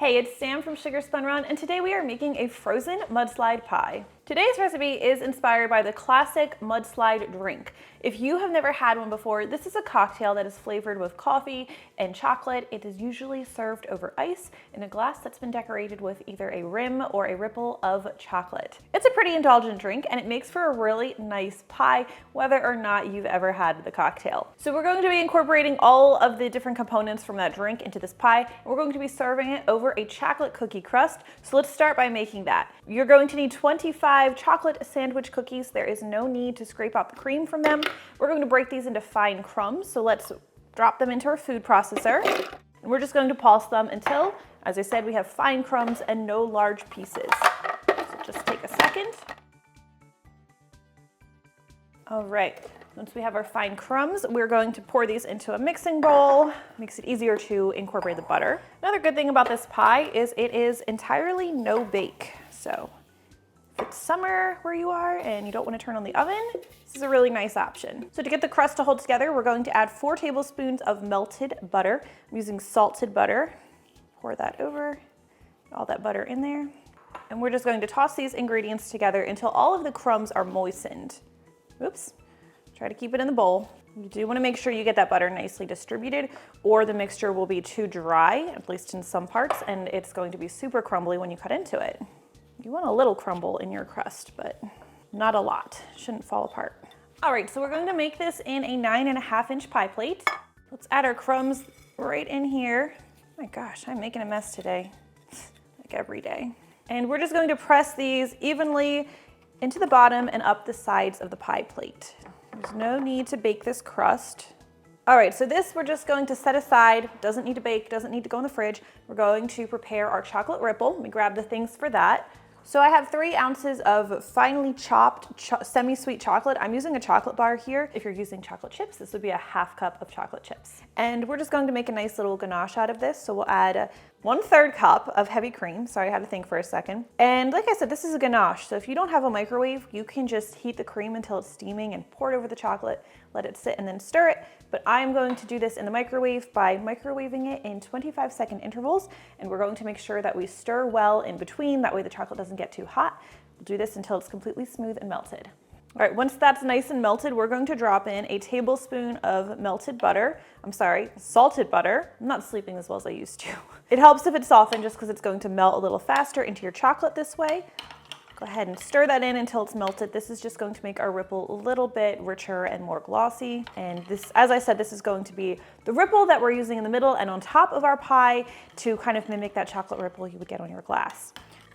Hey, it's Sam from Sugar Spun Run, and today we are making a frozen mudslide pie. Today's recipe is inspired by the classic mudslide drink. If you have never had one before, this is a cocktail that is flavored with coffee and chocolate. It is usually served over ice in a glass that's been decorated with either a rim or a ripple of chocolate. It's a pretty indulgent drink, and it makes for a really nice pie, whether or not you've ever had the cocktail. So we're going to be incorporating all of the different components from that drink into this pie, and we're going to be serving it over a chocolate cookie crust. So let's start by making that. You're going to need 25 chocolate sandwich cookies. There is no need to scrape out the cream from them. We're going to break these into fine crumbs. So let's drop them into our food processor. And we're just going to pulse them until, as I said, we have fine crumbs and no large pieces. So just take a second. All right. Once we have our fine crumbs, we're going to pour these into a mixing bowl. Makes it easier to incorporate the butter. Another good thing about this pie is it is entirely no bake. So if it's summer where you are and you don't want to turn on the oven, this is a really nice option. So to get the crust to hold together, we're going to add 4 tablespoons of melted butter. I'm using salted butter. Pour that over, all that butter in there. And we're just going to toss these ingredients together until all of the crumbs are moistened. Oops. Try to keep it in the bowl. You do want to make sure you get that butter nicely distributed, or the mixture will be too dry, at least in some parts, and it's going to be super crumbly when you cut into it. You want a little crumble in your crust, but not a lot. Shouldn't fall apart. All right, so we're going to make this in a 9.5-inch pie plate. Let's add our crumbs right in here. Oh my gosh, I'm making a mess today, like every day. And we're just going to press these evenly into the bottom and up the sides of the pie plate. There's no need to bake this crust. All right, so this we're just going to set aside. Doesn't need to bake, doesn't need to go in the fridge. We're going to prepare our chocolate ripple. Let me grab the things for that. So I have 3 ounces of finely chopped semi-sweet chocolate. I'm using a chocolate bar here. If you're using chocolate chips, this would be a 1/2 cup of chocolate chips. And we're just going to make a nice little ganache out of this. So we'll add 1/3 cup of heavy cream. Sorry, I had to think for a second. And like I said, this is a ganache. So if you don't have a microwave, you can just heat the cream until it's steaming and pour it over the chocolate, let it sit and then stir it. But I'm going to do this in the microwave by microwaving it in 25-second intervals. And we're going to make sure that we stir well in between. That way the chocolate doesn't get too hot. We'll do this until it's completely smooth and melted. All right, once that's nice and melted, we're going to drop in a tablespoon of melted butter. I'm sorry, salted butter. I'm not sleeping as well as I used to. It helps if it's softened just because it's going to melt a little faster into your chocolate this way. Go ahead and stir that in until it's melted. This is just going to make our ripple a little bit richer and more glossy. And this, as I said, this is going to be the ripple that we're using in the middle and on top of our pie to kind of mimic that chocolate ripple you would get on your glass.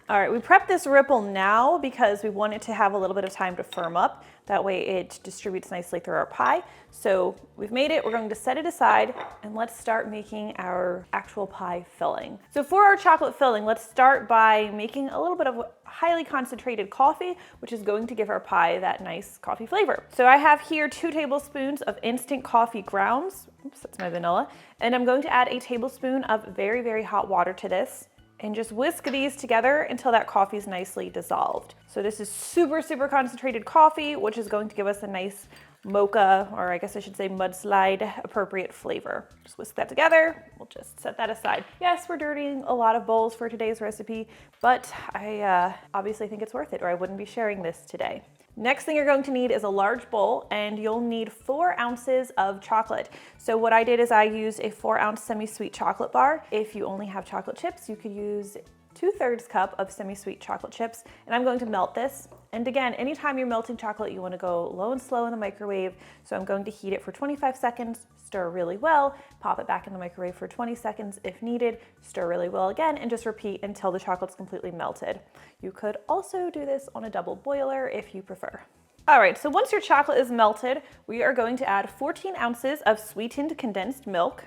All right, we prepped this ripple now because we want it to have a little bit of time to firm up. That way it distributes nicely through our pie. So we've made it, we're going to set it aside, and let's start making our actual pie filling. So for our chocolate filling, let's start by making a little bit of highly concentrated coffee, which is going to give our pie that nice coffee flavor. So I have here 2 tablespoons of instant coffee grounds. Oops, that's my vanilla. And I'm going to add a tablespoon of very, very hot water to this. And just whisk these together until that coffee is nicely dissolved. So this is super, super concentrated coffee, which is going to give us a nice mocha, or I guess I should say mudslide appropriate flavor. Just whisk that together. We'll just set that aside. Yes, we're dirtying a lot of bowls for today's recipe, but I obviously think it's worth it, or I wouldn't be sharing this today. Next thing you're going to need is a large bowl, and you'll need 4 ounces of chocolate. So what I did is I used a 4-ounce semi-sweet chocolate bar. If you only have chocolate chips, you could use 2/3 cup of semi-sweet chocolate chips, and I'm going to melt this. And again, anytime you're melting chocolate, you want to go low and slow in the microwave. So I'm going to heat it for 25 seconds, stir really well, pop it back in the microwave for 20 seconds if needed, stir really well again, and just repeat until the chocolate's completely melted. You could also do this on a double boiler if you prefer. All right, so once your chocolate is melted, we are going to add 14 ounces of sweetened condensed milk.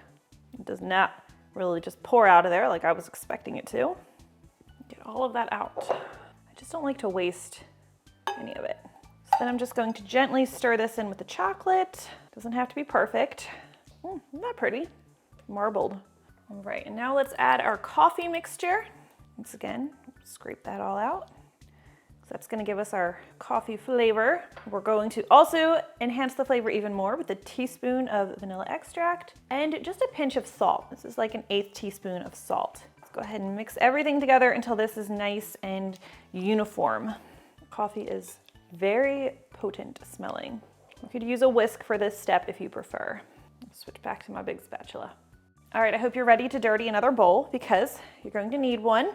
It does not really just pour out of there like I was expecting it to. Get all of that out. I just don't like to waste any of it. So then I'm just going to gently stir this in with the chocolate. Doesn't have to be perfect. Isn't that pretty? Marbled. All right, and now let's add our coffee mixture. Once again, scrape that all out. So that's gonna give us our coffee flavor. We're going to also enhance the flavor even more with a teaspoon of vanilla extract and just a pinch of salt. This is like an 1/8 teaspoon of salt. Go ahead and mix everything together until this is nice and uniform. Coffee is very potent smelling. You could use a whisk for this step if you prefer. I'll switch back to my big spatula. All right, I hope you're ready to dirty another bowl because you're going to need one.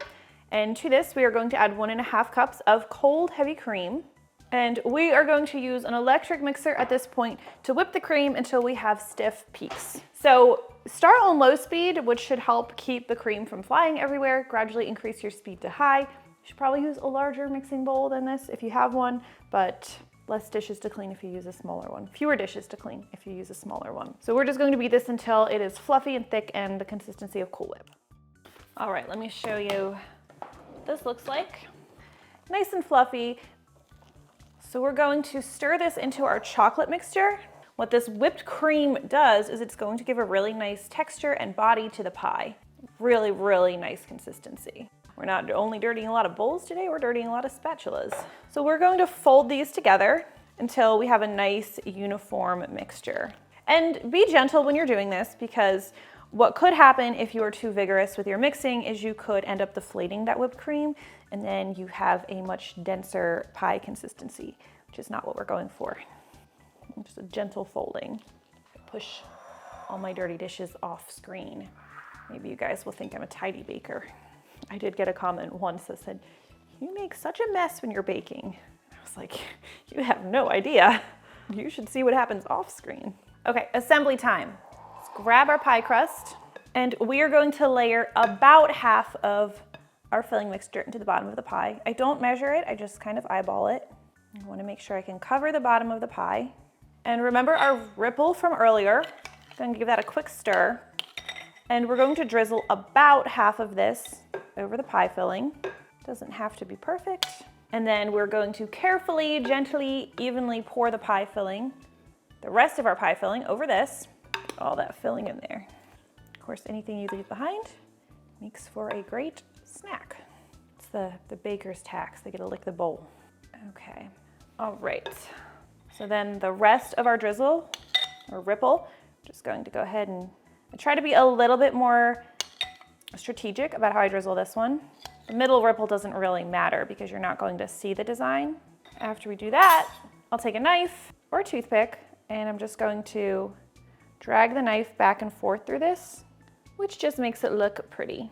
And to this, we are going to add 1.5 cups of cold heavy cream. And we are going to use an electric mixer at this point to whip the cream until we have stiff peaks. So start on low speed, which should help keep the cream from flying everywhere. Gradually increase your speed to high. You should probably use a larger mixing bowl than this if you have one, but less dishes to clean if you use a smaller one. Fewer dishes to clean if you use a smaller one. So we're just going to beat this until it is fluffy and thick and the consistency of Cool Whip. All right, let me show you what this looks like. Nice and fluffy. So we're going to stir this into our chocolate mixture. What this whipped cream does is it's going to give a really nice texture and body to the pie. Really, really nice consistency. We're not only dirtying a lot of bowls today, we're dirtying a lot of spatulas. So we're going to fold these together until we have a nice uniform mixture. And be gentle when you're doing this because what could happen if you are too vigorous with your mixing is you could end up deflating that whipped cream and then you have a much denser pie consistency, which is not what we're going for. Just a gentle folding. Push all my dirty dishes off screen. Maybe you guys will think I'm a tidy baker. I did get a comment once that said, "You make such a mess when you're baking." I was like, you have no idea. You should see what happens off screen. Okay, assembly time. Let's grab our pie crust and we are going to layer about half of our filling mixture into the bottom of the pie. I don't measure it, I just kind of eyeball it. I want to make sure I can cover the bottom of the pie. And remember our ripple from earlier. I'm going to give that a quick stir. And we're going to drizzle about half of this over the pie filling. Doesn't have to be perfect. And then we're going to carefully, gently, evenly pour the pie filling, the rest of our pie filling over this, all that filling in there. Of course, anything you leave behind makes for a great snack. It's the baker's tax. They get to lick the bowl. Okay, all right. So then the rest of our drizzle or ripple, just going to go ahead and I try to be a little bit more strategic about how I drizzle this one. The middle ripple doesn't really matter because you're not going to see the design. After we do that, I'll take a knife or a toothpick and I'm just going to drag the knife back and forth through this, which just makes it look pretty.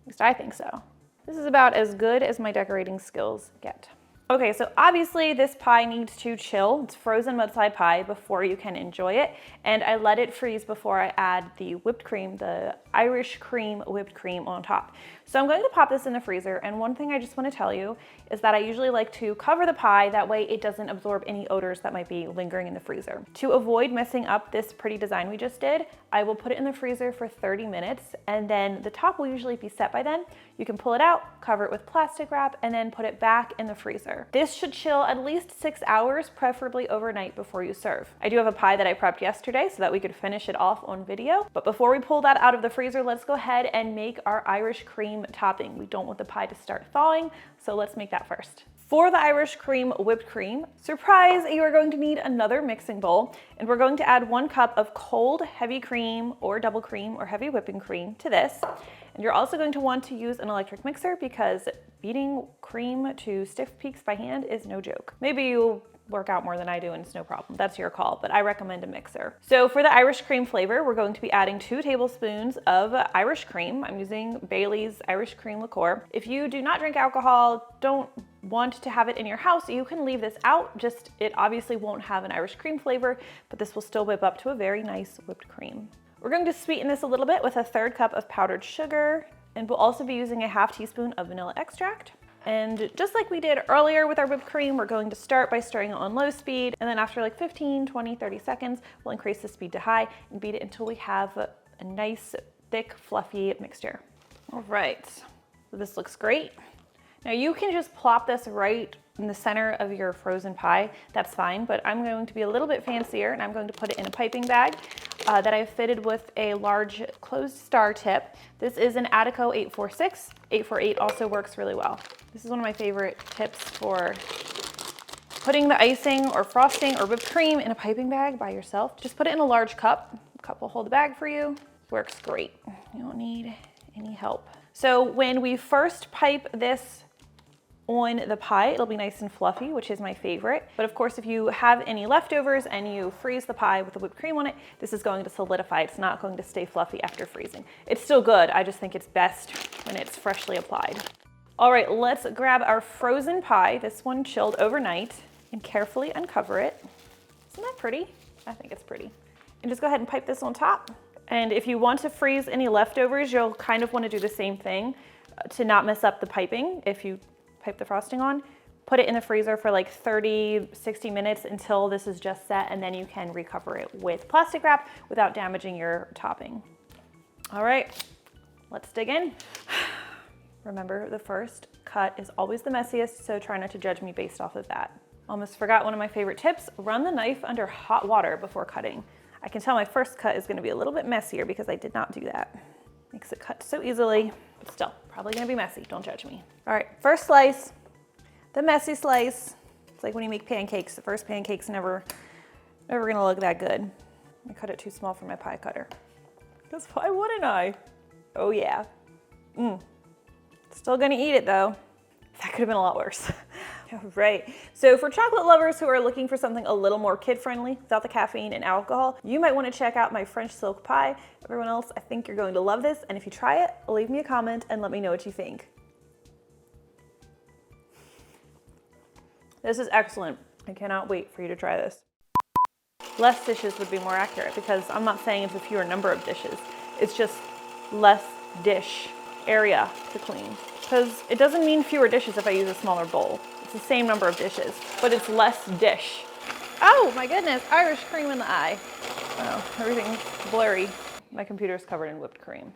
At least I think so. This is about as good as my decorating skills get. Okay, so obviously this pie needs to chill. It's frozen mudslide pie before you can enjoy it. And I let it freeze before I add the whipped cream, the Irish cream whipped cream on top. So I'm going to pop this in the freezer. And one thing I just want to tell you is that I usually like to cover the pie. That way it doesn't absorb any odors that might be lingering in the freezer. To avoid messing up this pretty design we just did, I will put it in the freezer for 30 minutes and then the top will usually be set by then. You can pull it out, cover it with plastic wrap, and then put it back in the freezer. This should chill at least 6 hours, preferably overnight before you serve. I do have a pie that I prepped yesterday so that we could finish it off on video. But before we pull that out of the freezer, let's go ahead and make our Irish cream topping. We don't want the pie to start thawing, so let's make that first. For the Irish cream whipped cream, surprise, you are going to need another mixing bowl, and we're going to add 1 cup of cold heavy cream or double cream or heavy whipping cream to this. And you're also going to want to use an electric mixer because beating cream to stiff peaks by hand is no joke. Maybe you'll work out more than I do and it's no problem. That's your call, but I recommend a mixer. So for the Irish cream flavor, we're going to be adding 2 tablespoons of Irish cream. I'm using Bailey's Irish cream liqueur. If you do not drink alcohol, don't want to have it in your house, you can leave this out. Just, it obviously won't have an Irish cream flavor, but this will still whip up to a very nice whipped cream. We're going to sweeten this a little bit with a 1/3 cup of powdered sugar, and we'll also be using a 1/2 teaspoon of vanilla extract. And just like we did earlier with our whipped cream, we're going to start by stirring it on low speed, and then after like 15, 20, 30 seconds, we'll increase the speed to high and beat it until we have a nice, thick, fluffy mixture. All right, so this looks great. Now you can just plop this right in the center of your frozen pie, that's fine, but I'm going to be a little bit fancier and I'm going to put it in a piping bag that I've fitted with a large closed star tip. This is an Ateco 846. 848 also works really well. This is one of my favorite tips for putting the icing or frosting or whipped cream in a piping bag by yourself. Just put it in a large cup. The cup will hold the bag for you. Works great. You don't need any help. So when we first pipe this on the pie, it'll be nice and fluffy, which is my favorite. But of course, if you have any leftovers and you freeze the pie with the whipped cream on it, this is going to solidify. It's not going to stay fluffy after freezing. It's still good. I just think it's best when it's freshly applied. All right, let's grab our frozen pie, this one chilled overnight, and carefully uncover it. Isn't that pretty? I think it's pretty. And just go ahead and pipe this on top. And if you want to freeze any leftovers, you'll kind of want to do the same thing to not mess up the piping. If you pipe the frosting on, put it in the freezer for like 30, 60 minutes until this is just set, and then you can recover it with plastic wrap without damaging your topping. All right, let's dig in. Remember, the first cut is always the messiest, so try not to judge me based off of that. Almost forgot one of my favorite tips, run the knife under hot water before cutting. I can tell my first cut is gonna be a little bit messier because I did not do that. Makes it cut so easily, but still, probably gonna be messy, don't judge me. All right, first slice, the messy slice. It's like when you make pancakes, the first pancake's never gonna look that good. I cut it too small for my pie cutter. Because why wouldn't I? Oh yeah. Still gonna eat it though. That could have been a lot worse. Right, so for chocolate lovers who are looking for something a little more kid-friendly without the caffeine and alcohol, you might want to check out my French silk pie. Everyone else, I think you're going to love this, and if you try it, leave me a comment and let me know what you think. This is excellent. I cannot wait for you to try this. Less dishes would be more accurate because I'm not saying it's a fewer number of dishes. It's just less dish area to clean. Because it doesn't mean fewer dishes if I use a smaller bowl. It's the same number of dishes, but it's less dish. Oh my goodness, Irish cream in the eye. Oh, everything's blurry. My computer's covered in whipped cream.